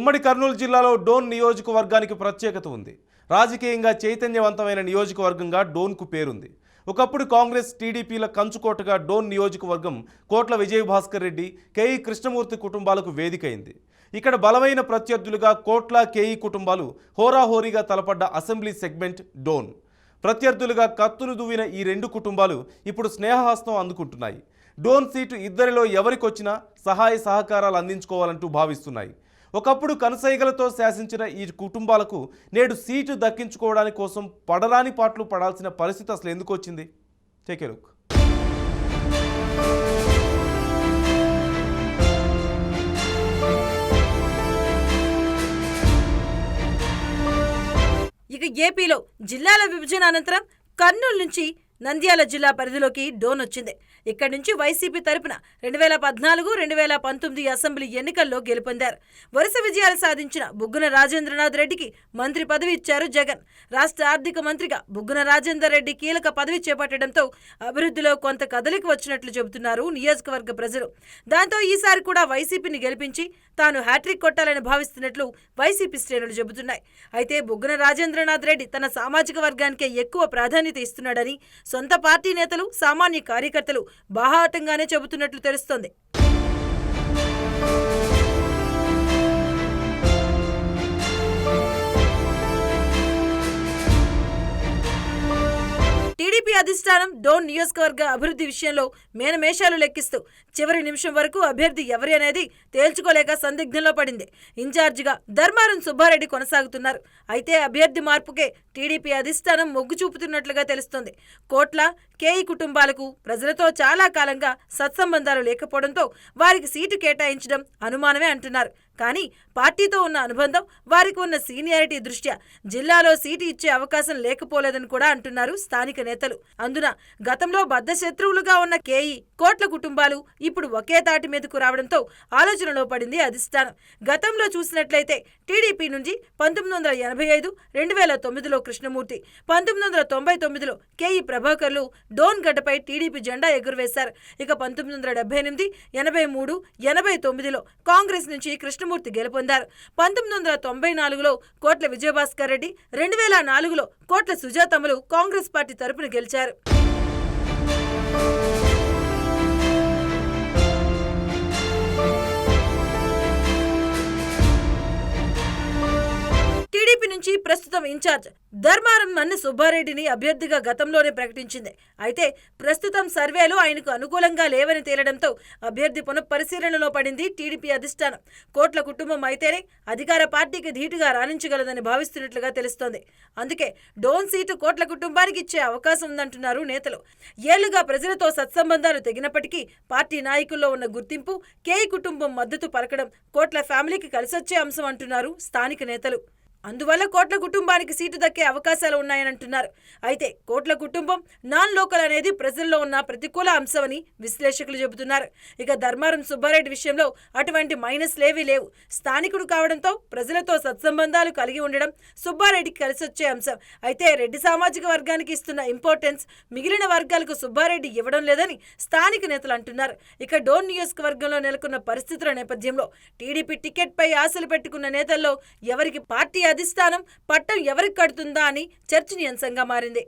ఉమ్మడి కర్నూలు జిల్లాలో డోన్ నియోజకవర్గానికి ప్రత్యేకత ఉంది. రాజకీయంగా చైతన్యవంతమైన నియోజకవర్గంగా డోన్కు పేరుంది. ఒకప్పుడు కాంగ్రెస్ టీడీపీల కంచుకోటగా డోన్ నియోజకవర్గం కోట్ల విజయభాస్కర్ రెడ్డి, కేఈ కృష్ణమూర్తి కుటుంబాలకు వేదికైంది. ఇక్కడ బలమైన ప్రత్యర్థులుగా కోట్ల, కేఈ కుటుంబాలు హోరాహోరీగా తలపడ్డ అసెంబ్లీ సెగ్మెంట్ డోన్. ప్రత్యర్థులుగా కత్తులు దువ్విన ఈ రెండు కుటుంబాలు ఇప్పుడు స్నేహహస్తం అందుకుంటున్నాయి. డోన్ సీటు ఇద్దరిలో ఎవరికొచ్చినా సహాయ సహకారాలు అందించుకోవాలంటూ భావిస్తున్నాయి. ఒకప్పుడు కనసైగలతో శాసించిన ఈ కుటుంబాలకు నేడు సీటు దక్కించుకోవడానికి కోసం పడరాని పాటలు పడాల్సిన పరిస్థితి అసలు ఎందుకు వచ్చింది? Take a look. ఇక ఏపీలో జిల్లాల విభజన అనంతరం కర్నూలు నుంచి నంద్యాల జిల్లా పరిధిలోకి డోన్ వచ్చింది. ఇక్కడి నుంచి వైసీపీ తరపున 2014, 2019 అసెంబ్లీ ఎన్నికల్లో గెలుపొందారు. వరుస విజయాలు సాధించిన బుగ్గన రాజేంద్రనాథ్ రెడ్డికి మంత్రి పదవి ఇచ్చారు జగన్. రాష్ట్ర ఆర్థిక మంత్రిగా బుగ్గన రాజేందర్ రెడ్డి కీలక పదవి చేపట్టడంతో అభివృద్ధిలో కొంత కదలిక వచ్చినట్లు చెబుతున్నారు నియోజకవర్గ ప్రజలు. దాంతో ఈసారి కూడా వైసీపీని గెలిపించి తాను హ్యాట్రిక్ కొట్టాలని భావిస్తున్నట్లు వైసీపీ శ్రేణులు చెబుతున్నాయి. అయితే బుగ్గన రాజేంద్రనాథ్ రెడ్డి తన సామాజిక వర్గానికే ఎక్కువ ప్రాధాన్యత ఇస్తున్నాడని సొంత పార్టీ నేతలు, సామాన్య కార్యకర్తలు బాహాటంగానే చెబుతున్నట్లు తెలుస్తోంది. టీడీపీ అధిష్టానం డోన్ నియోజకవర్గ అభివృద్ధి విషయంలో మేనమేషాలు లెక్కిస్తూ చివరి నిమిషం వరకు అభ్యర్థి ఎవరి అనేది తేల్చుకోలేక సందిగ్ధంలో పడింది. ఇన్ఛార్జిగా ధర్మారం సుబ్బారెడ్డి కొనసాగుతున్నారు. అయితే అభ్యర్థి మార్పుకే టీడీపీ అధిష్టానం మొగ్గు చూపుతున్నట్లుగా తెలుస్తోంది. కోట్ల, కేఈ కుటుంబాలకు ప్రజలతో చాలా కాలంగా సత్సంబంధాలు లేకపోవడంతో వారికి సీటు కేటాయించడం అనుమానమే అంటున్నారు. కానీ పార్టీతో ఉన్న అనుబంధం, వారికి ఉన్న సీనియారిటీ దృష్ట్యా జిల్లాలో సీటు ఇచ్చే అవకాశం లేకపోలేదని కూడా అంటున్నారు స్థానిక నేతలు. అందున గతంలో బద్ధ శత్రువులుగా ఉన్న కేఈ, కోట్ల కుటుంబాలు ఇప్పుడు ఒకే తాటి మీదకు రావడంతో ఆలోచనలో పడింది అధిష్టానం. గతంలో చూసినట్లయితే టీడీపీ నుంచి 1985, 2009లో కృష్ణమూర్తి, 1999లో కేఈ ప్రభాకర్లు డోన్ గడ్డపై టీడీపీ జెండా ఎగురవేశారు. ఇక 1978, 83, 89లో కాంగ్రెస్ నుంచి కృష్ణమూర్తి గెలుపొందారు. 1994లో కోట్ల విజయభాస్కర్ రెడ్డి, 2004లో కోట్ల సుజాతమ్మలు కాంగ్రెస్ పార్టీ తరపున గెలిచారు. టీడీపీ నుంచి ప్రస్తుతం ఇన్ఛార్జ్ ధర్మారం మన్ని సుబ్బారెడ్డిని అభ్యర్థిగా గతంలోనే ప్రకటించింది. అయితే ప్రస్తుతం సర్వేలు ఆయనకు అనుకూలంగా లేవని తేలడంతో అభ్యర్థి పునఃపరిశీలనలో పడింది టీడీపీ అధిష్టానం. కోట్ల కుటుంబం అయితేనే అధికార పార్టీకి ధీటుగా రాణించగలదని భావిస్తున్నట్లుగా తెలుస్తోంది. అందుకే డోన్ సీటు కోట్ల కుటుంబానికి ఇచ్చే అవకాశం ఉందంటున్నారు నేతలు. ఏళ్లుగా ప్రజలతో సత్సంబంధాలు తెగినప్పటికీ పార్టీ నాయకుల్లో ఉన్న గుర్తింపు, కేఈ కుటుంబం మద్దతు పలకడం కోట్ల ఫ్యామిలీకి కలిసొచ్చే అంశం అంటున్నారు స్థానిక నేతలు. అందువల్ల కోట్ల కుటుంబానికి సీటు దక్కే అవకాశాలు ఉన్నాయని అంటున్నారు. అయితే కోట్ల కుటుంబం నాన్ లోకల్ అనేది ప్రజల్లో ఉన్న ప్రతికూల అంశమని విశ్లేషకులు చెబుతున్నారు. ఇక ధర్మారం సుబ్బారెడ్డి విషయంలో అటువంటి మైనస్లేవీ లేవు. స్థానికుడు కావడంతో ప్రజలతో సత్సంబంధాలు కలిగి ఉండడం సుబ్బారెడ్డికి కలిసొచ్చే అంశం. అయితే రెడ్డి సామాజిక వర్గానికి ఇస్తున్న ఇంపార్టెన్స్ మిగిలిన వర్గాలకు సుబ్బారెడ్డి ఇవ్వడం లేదని స్థానిక నేతలు అంటున్నారు. ఇక డోన్ నియోజకవర్గంలో నెలకొన్న పరిస్థితుల నేపథ్యంలో టీడీపీ టికెట్ పై ఆశలు పెట్టుకున్న నేతల్లో ఎవరికి పార్టీ అధిష్టానం పట్టం ఎవరికి కడుతుందా అని చర్చనీయాంశంగా మారింది.